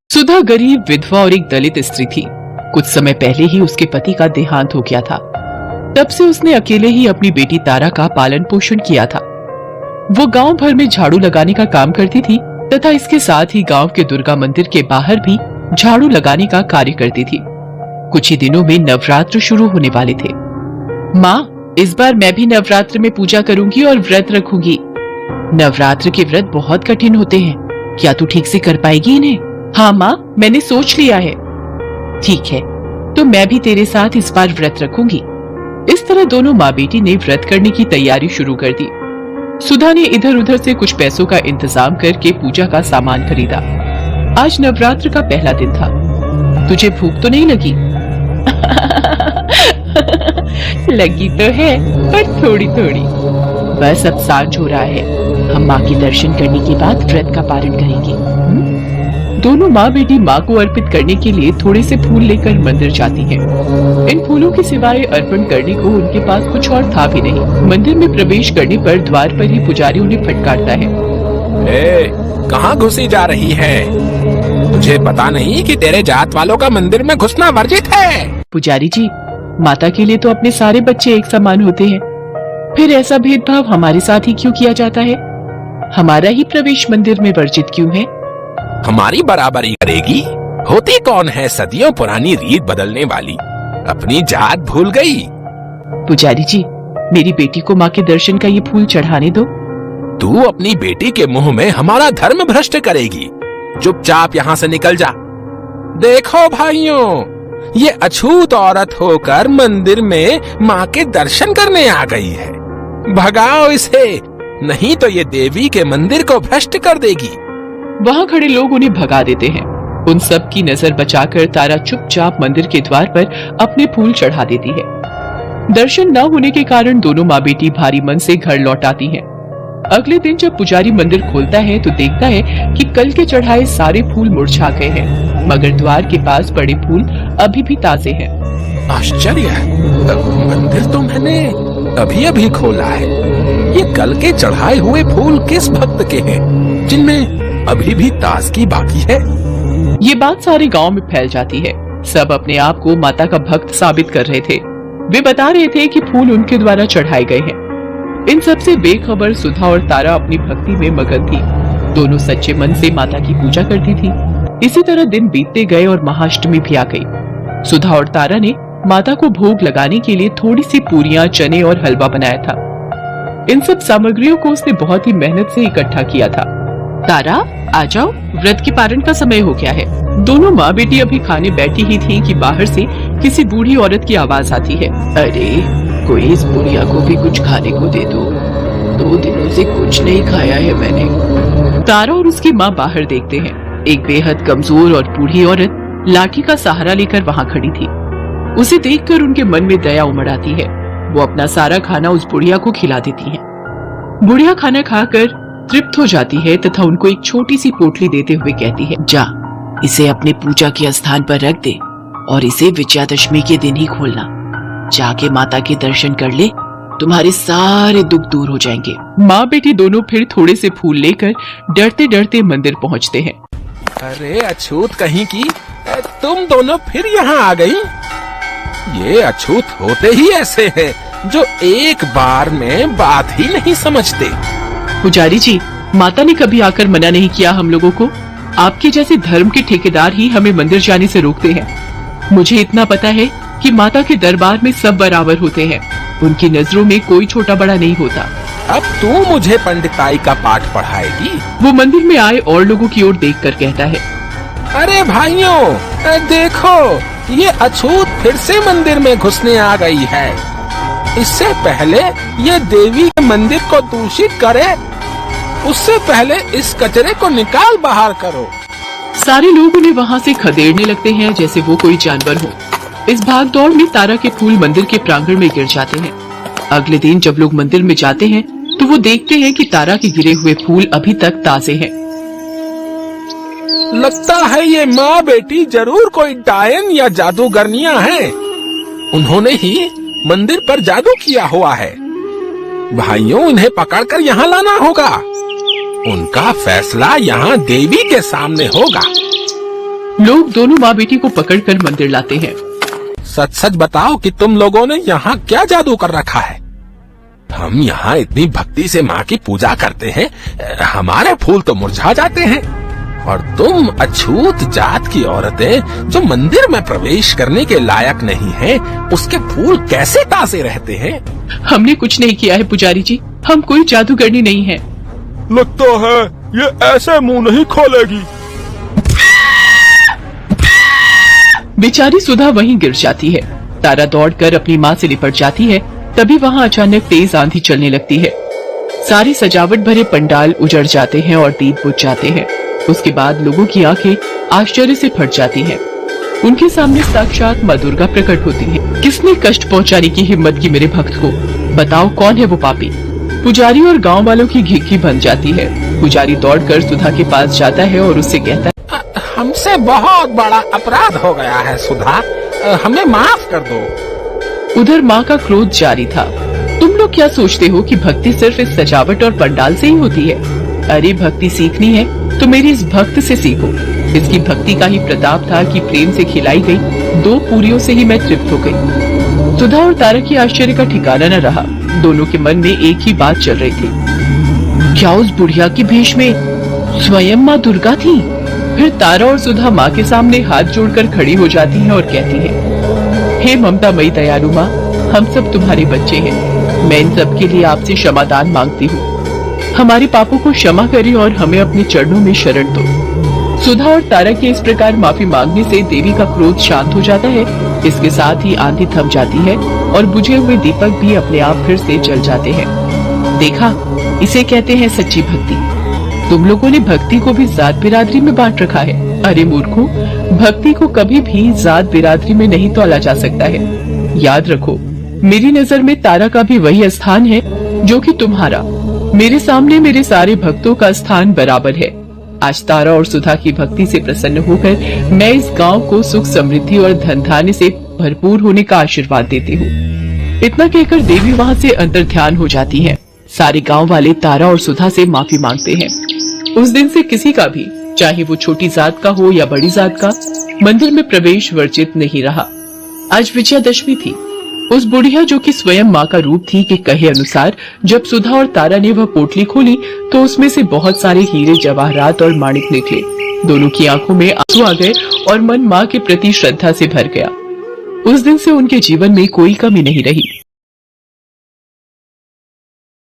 सुधा गरीब विधवा और एक दलित स्त्री थी। कुछ समय पहले ही उसके पति का देहांत हो गया था। तब से उसने अकेले ही अपनी बेटी तारा का पालन पोषण किया था। वो गांव भर में झाड़ू लगाने का काम करती थी तथा इसके साथ ही गांव के दुर्गा मंदिर के बाहर भी झाड़ू लगाने का कार्य करती थी। कुछ ही दिनों में नवरात्र शुरू होने वाले थे। माँ, इस बार मैं भी नवरात्र में पूजा करूंगी और व्रत रखूंगी। नवरात्र के व्रत बहुत कठिन होते हैं, क्या तू ठीक से कर पाएगी इन्हें? हाँ माँ, मैंने सोच लिया है। ठीक है, तो मैं भी तेरे साथ इस बार व्रत रखूंगी। इस तरह दोनों माँ बेटी ने व्रत करने की तैयारी शुरू कर दी। सुधा ने इधर उधर से कुछ पैसों का इंतजाम करके पूजा का सामान खरीदा। आज नवरात्र का पहला दिन था। तुझे भूख तो नहीं लगी? लगी तो है, पर थोड़ी थोड़ी। बस अब सांझ हो रहा है, हम माँ के दर्शन करने के बाद व्रत का पारण करेंगे। दोनों माँ बेटी माँ को अर्पित करने के लिए थोड़े से फूल लेकर मंदिर जाती हैं। इन फूलों के सिवाय अर्पण करने को उनके पास कुछ और था भी नहीं। मंदिर में प्रवेश करने पर द्वार पर ही पुजारी उन्हें फटकारता है। कहाँ घुसी जा रही है? तुझे पता नहीं कि तेरे जात वालों का मंदिर में घुसना वर्जित है? पुजारी जी, माता के लिए तो अपने सारे बच्चे एक समान होते हैं, फिर ऐसा भेदभाव हमारे साथ ही क्यों किया जाता है? हमारा ही प्रवेश मंदिर में वर्जित क्यों है? हमारी बराबरी करेगी? होती कौन है सदियों पुरानी रीत बदलने वाली? अपनी जात भूल गई? पुजारी जी, मेरी बेटी को माँ के दर्शन का ये फूल चढ़ाने दो। तू अपनी बेटी के मुंह में हमारा धर्म भ्रष्ट करेगी। चुपचाप यहाँ से निकल जा। देखो भाइयों, ये अछूत औरत होकर मंदिर में माँ के दर्शन करने आ गई है। भगाओ इसे, नहीं तो ये देवी के मंदिर को भ्रष्ट कर देगी। वहाँ खड़े लोग उन्हें भगा देते हैं। उन सब की नजर बचाकर तारा चुपचाप मंदिर के द्वार पर अपने फूल चढ़ा देती है। दर्शन न होने के कारण दोनों माँ बेटी भारी मन से घर लौट आती हैं। अगले दिन जब पुजारी मंदिर खोलता है तो देखता है कि कल के चढ़ाए सारे फूल मुरझा गए हैं, मगर द्वार के पास पड़े फूल अभी भी ताजे हैं। आश्चर्य, मंदिर तो मैंने अभी अभी खोला है। ये कल के चढ़ाए हुए फूल किस भक्त के हैं, जिनमें अभी भी ताजगी बाकी है? ये बात सारे गांव में फैल जाती है। सब अपने आप को माता का भक्त साबित कर रहे थे। वे बता रहे थे कि फूल उनके द्वारा चढ़ाए गए हैं। इन सब से बेखबर सुधा और तारा अपनी भक्ति में मगन थी। दोनों सच्चे मन से माता की पूजा करती थी। इसी तरह दिन बीतते गए और महाअष्टमी भी आ गई। सुधा और तारा ने माता को भोग लगाने के लिए थोड़ी सी पूरियां, चने और हलवा बनाया था। इन सब सामग्रियों को उसने बहुत ही मेहनत से इकट्ठा किया था। तारा, आ जाओ, व्रत के पारण का समय हो गया है। दोनों माँ बेटी अभी खाने बैठी ही थी कि बाहर से किसी बूढ़ी औरत की आवाज आती है। अरे, कोई इस बुढ़िया को भी कुछ खाने को दे दो, 2 दिनों से कुछ नहीं खाया है मैंने। तारा और उसकी माँ बाहर देखते हैं। एक बेहद कमजोर और बूढ़ी औरत लाठी का सहारा लेकर वहाँ खड़ी थी। उसे देखकर उनके मन में दया उमड़ आती है। वो अपना सारा खाना उस बुढ़िया को खिला देती है। बुढ़िया खाना खाकर तृप्त हो जाती है तथा उनको एक छोटी सी पोटली देते हुए कहती है, जा, इसे अपने पूजा के स्थान पर रख दे और इसे विजयादशमी के दिन ही खोलना। जाके माता के दर्शन कर ले, तुम्हारे सारे दुख दूर हो जाएंगे। माँ बेटी दोनों फिर थोड़े से फूल लेकर डरते डरते मंदिर पहुँचते हैं। अरे अछूत कहीं की, तुम दोनों फिर यहाँ आ गई? ये अछूत होते ही ऐसे हैं, जो एक बार में बात ही नहीं समझते। पुजारी जी, माता ने कभी आकर मना नहीं किया हम लोगों को। आपके जैसे धर्म के ठेकेदार ही हमें मंदिर जाने से रोकते हैं। मुझे इतना पता है कि माता के दरबार में सब बराबर होते हैं। उनकी नजरों में कोई छोटा बड़ा नहीं होता। अब तू मुझे पंडिताई का पाठ पढ़ाएगी? वो मंदिर में आए और लोगों की ओर देखकर कहता है। अरे भाइयों, देखो, ये अछूत फिर से मंदिर में घुसने आ गई है। इससे पहले ये देवी के मंदिर को दूषित करे, उससे पहले इस कचरे को निकाल बाहर करो। सारे लोग उन्हें वहाँ से खदेड़ने लगते हैं जैसे वो कोई जानवर हो। इस भाग दौड़ में तारा के फूल मंदिर के प्रांगण में गिर जाते हैं। अगले दिन जब लोग मंदिर में जाते हैं तो वो देखते हैं कि तारा के गिरे हुए फूल अभी तक ताजे हैं। लगता है ये माँ बेटी जरूर कोई डायन या जादूगरनियां हैं। उन्होंने ही मंदिर पर जादू किया हुआ है। भाइयों, इन्हें पकड़कर यहाँ लाना होगा। उनका फैसला यहाँ देवी के सामने होगा। लोग दोनों माँ बेटी को पकड़कर मंदिर लाते हैं। सच सच बताओ कि तुम लोगों ने यहाँ क्या जादू कर रखा है? हम यहाँ इतनी भक्ति से माँ की पूजा करते हैं, हमारे फूल तो मुरझा जाते हैं, और तुम अछूत जात की औरतें जो मंदिर में प्रवेश करने के लायक नहीं हैं, उसके फूल कैसे ताजे रहते हैं? हमने कुछ नहीं किया है पुजारी जी, हम कोई जादूगरनी नहीं है। लगता है ये ऐसे मुंह नहीं खोलेगी। बेचारी सुधा वहीं गिर जाती है। तारा दौड़कर अपनी माँ से लिपट जाती है। तभी वहाँ अचानक तेज आंधी चलने लगती है। सारी सजावट भरे पंडाल उजड़ जाते हैं और दीप बुझ जाते हैं। उसके बाद लोगों की आंखें आश्चर्य से फट जाती हैं। उनके सामने साक्षात माँ दुर्गा प्रकट होती है। किसने कष्ट पहुँचाने की हिम्मत की मेरे भक्त को? बताओ कौन है वो पापी? पुजारी और गांव वालों की घिघी बन जाती है। पुजारी दौड़कर सुधा के पास जाता है और उससे कहता है, हमसे बहुत बड़ा अपराध हो गया है सुधा, हमें माफ कर दो। उधर माँ का क्रोध जारी था। तुम लोग क्या सोचते हो कि भक्ति सिर्फ इस सजावट और पंडाल से ही होती है? अरे भक्ति सीखनी है तो मेरी इस भक्त से सीखो। इसकी भक्ति का ही प्रताप था कि प्रेम से खिलाई गई 2 पूरियों से ही मैं तृप्त हो गई। सुधा और तारा की आश्चर्य का ठिकाना न रहा। दोनों के मन में एक ही बात चल रही थी, क्या उस बुढ़िया के भेष में स्वयं माँ दुर्गा थी? फिर तारा और सुधा माँ के सामने हाथ जोड़कर खड़ी हो जाती हैं और कहती हैं, हे ममता मई दयालु माँ, हम सब तुम्हारे बच्चे हैं। मैं इन सब के लिए आपसे क्षमादान मांगती हूँ। हमारे पापों को क्षमा करें और हमें अपने चरणों में शरण दो। सुधा और तारा के इस प्रकार माफी मांगने से देवी का क्रोध शांत हो जाता है। इसके साथ ही आंधी थम जाती है और बुझे हुए दीपक भी अपने आप फिर से जल जाते हैं। देखा, इसे कहते हैं सच्ची भक्ति। तुम लोगों ने भक्ति को भी जात बिरादरी में बांट रखा है। अरे मूर्खों, भक्ति को कभी भी जात बिरादरी में नहीं तौला जा सकता है। याद रखो, मेरी नजर में तारा का भी वही स्थान है जो कि तुम्हारा। मेरे सामने मेरे सारे भक्तों का स्थान बराबर है। आज तारा और सुधा की भक्ति से प्रसन्न होकर मैं इस गांव को सुख समृद्धि और धन धान्य से भरपूर होने का आशीर्वाद देती हूँ। इतना कहकर देवी वहाँ से अंतर्ध्यान हो जाती है। सारे गांव वाले तारा और सुधा से माफी मांगते हैं। उस दिन से किसी का भी, चाहे वो छोटी जात का हो या बड़ी जात का, मंदिर में प्रवेश वर्जित नहीं रहा। आज विजयादशमी थी। उस बुढ़िया जो कि स्वयं माँ का रूप थी के कहे अनुसार जब सुधा और तारा ने वह पोटली खोली तो उसमें से बहुत सारे हीरे जवाहरात और माणिक निकले। दोनों की आंखों में आंसू आ गए और मन माँ के प्रति श्रद्धा से भर गया। उस दिन से उनके जीवन में कोई कमी नहीं रही।